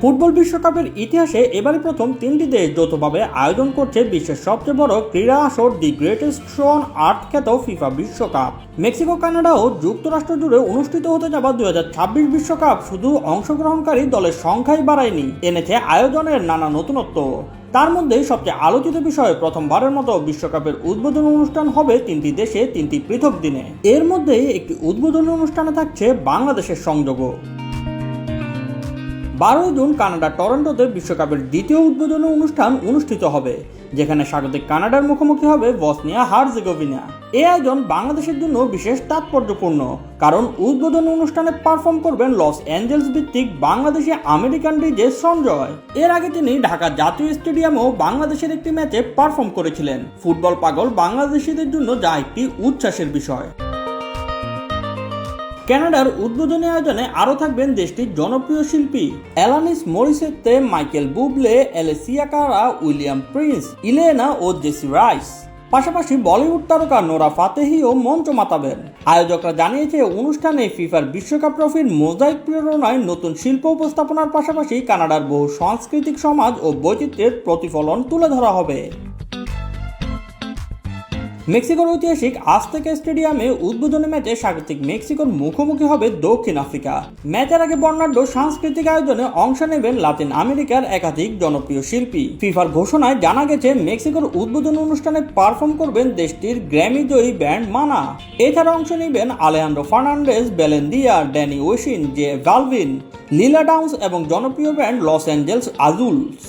Football বিশ্বকাপের ইতিহাসে এবারই প্রথম তিনটি দেশ যৌথভাবে আয়োজন করছে বিশ্বের সবচেয়ে বড় ক্রীড়া আসর the greatest show on earth খ্যাত ফিফা বিশ্বকাপ। মেক্সিকো, কানাডা ও যুক্তরাষ্ট্র জুড়ে অনুষ্ঠিত হতে যাওয়া 2026 বিশ্বকাপ শুধু অংশগ্রহণকারী দলের সংখ্যাই বাড়ায়নি, এনেছে আয়োজনের নানা নতুনত্ব। তার মধ্যে সবচেয়ে আলোচিত বিষয়, প্রথমবারের মতো বিশ্বকাপের উদ্বোধনী অনুষ্ঠান হবে তিনটি দেশে তিনটি পৃথক দিনে। এর মধ্যে একটি উদ্বোধনী অনুষ্ঠানে থাকছে বাংলাদেশের সংযোগও। 12 জুন কানাডার টরন্টোতে বিশ্বকাপের দ্বিতীয় উদ্বোধনী অনুষ্ঠান অনুষ্ঠিত হবে, যেখানে স্বাগতিক কানাডার মুখোমুখি হবে বসনিয়া হার্জেগোভিনা। এই আয়োজন বাংলাদেশের জন্য বিশেষ তাৎপর্যপূর্ণ, কারণ উদ্বোধনী অনুষ্ঠানে পারফর্ম করবেন লস অ্যাঞ্জেলস ভিত্তিক বাংলাদেশি আমেরিকান ডিজে সঞ্জয়। এর আগে তিনি ঢাকা জাতীয় স্টেডিয়ামেও বাংলাদেশের একটি ম্যাচে পারফর্ম করেছিলেন। ফুটবল পাগল বাংলাদেশিদের জন্য যা একটি উচ্ছ্বাসের বিষয়। কানাডার উদ্বোধনী আয়োজনে আরও থাকবেন দেশটির জনপ্রিয় শিল্পী অ্যালানিস মরিসেত্তে, মাইকেল বুবলে, অ্যালেসিয়া কারা, উইলিয়াম প্রিন্স, ইলেনা ও জেসি রাইস। পাশাপাশি বলিউড তারকা নোরা ফাতেহিও মঞ্চ মাতাবেন। আয়োজকরা জানিয়েছে, অনুষ্ঠানে ফিফার বিশ্বকাপ ট্রফির মোজাইক প্রেরণায় নতুন শিল্প উপস্থাপনার পাশাপাশি কানাডার বহু সাংস্কৃতিক সমাজ ও বৈচিত্র্যের প্রতিফলন তুলে ধরা হবে। মেক্সিকোর ঐতিহাসিক আজতেকা স্টেডিয়ামে উদ্বোধনী ম্যাচে স্বাগতিক মেক্সিকোর মুখোমুখি হবে দক্ষিণ আফ্রিকা। ম্যাচের আগে বর্ণাঢ্য সাংস্কৃতিক আয়োজনে অংশ নেবেন লাতিন আমেরিকার একাধিক জনপ্রিয় শিল্পী। ফিফার ঘোষণায় জানা গেছে, মেক্সিকোর উদ্বোধনী অনুষ্ঠানে পারফর্ম করবেন দেশটির গ্র্যামি জয়ী ব্যান্ড মানা। এছাড়া অংশ নেবেন আলেহান্দ্রো ফার্নান্ডেজ, বেলেন দিয়ার, ড্যানি ওয়েশিন, জে ভালভিন, লিলা ডাউন্স এবং জনপ্রিয় ব্যান্ড লস অ্যাঞ্জেলস আজুলস।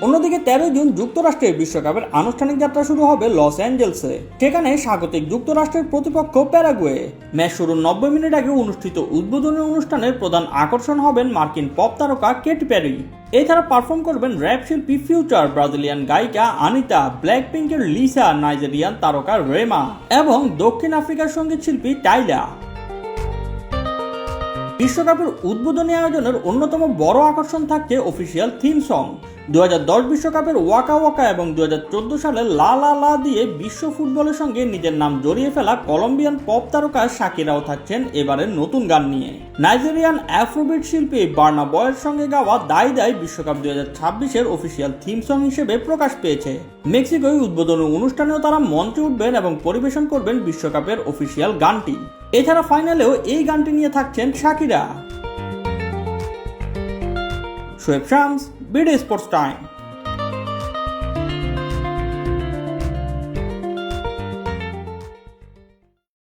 অন্যদিকে 13 জুন যুক্তরাষ্ট্রের বিশ্বকাপের আনুষ্ঠানিক যাত্রা শুরু হবে লস অ্যাঞ্জেলসে। সেখানে স্বাগতিক যুক্তরাষ্ট্রের প্রতিপক্ষ প্যারাগুয়ে। ম্যাচ শুরুর 90 মিনিট আগে অনুষ্ঠিত উদ্বোধনী অনুষ্ঠানের প্রধান আকর্ষণ হবেন মার্কিন পপ তারকা কেটি পেরি। এছাড়া পারফর্ম করবেন র্যাপ শিল্পী ফিউচার, ব্রাজিলিয়ান গায়িকা আনিতা, ব্ল্যাকপিঙ্কের লিসা, নাইজেরিয়ান তারকা রেমা এবং দক্ষিণ আফ্রিকার সঙ্গীত শিল্পী টাইলা। বিশ্বকাপের উদ্বোধনী আয়োজনের অন্যতম বড় আকর্ষণ থাকছে অফিসিয়াল থিম সং। 2010 বিশ্বকাপের ওয়াকা ওয়াকা এবং 2014 সালের লা লা লা দিয়ে বিশ্ব ফুটবলের সঙ্গে নিজের নাম জড়িয়ে ফেলা কলম্বিয়ান পপ তারকা শাকিরাও থাকছেন এবারের নতুন গান নিয়ে। নাইজেরিয়ান অ্যাফ্রোবিট শিল্পী বার্না বয়ের সঙ্গে গাওয়া দাই দাই বিশ্বকাপ 2026-এর অফিসিয়াল থিম সং হিসেবে প্রকাশ পেয়েছে। মেক্সিকোয় উদ্বোধনী অনুষ্ঠানেও তারা মঞ্চে উঠবেন এবং পরিবেশন করবেন বিশ্বকাপের অফিসিয়াল গানটি। এছাড়া ফাইনালেও এই গানটি নিয়ে থাকছেন Shakira. Shoaib Shams, BD sports time.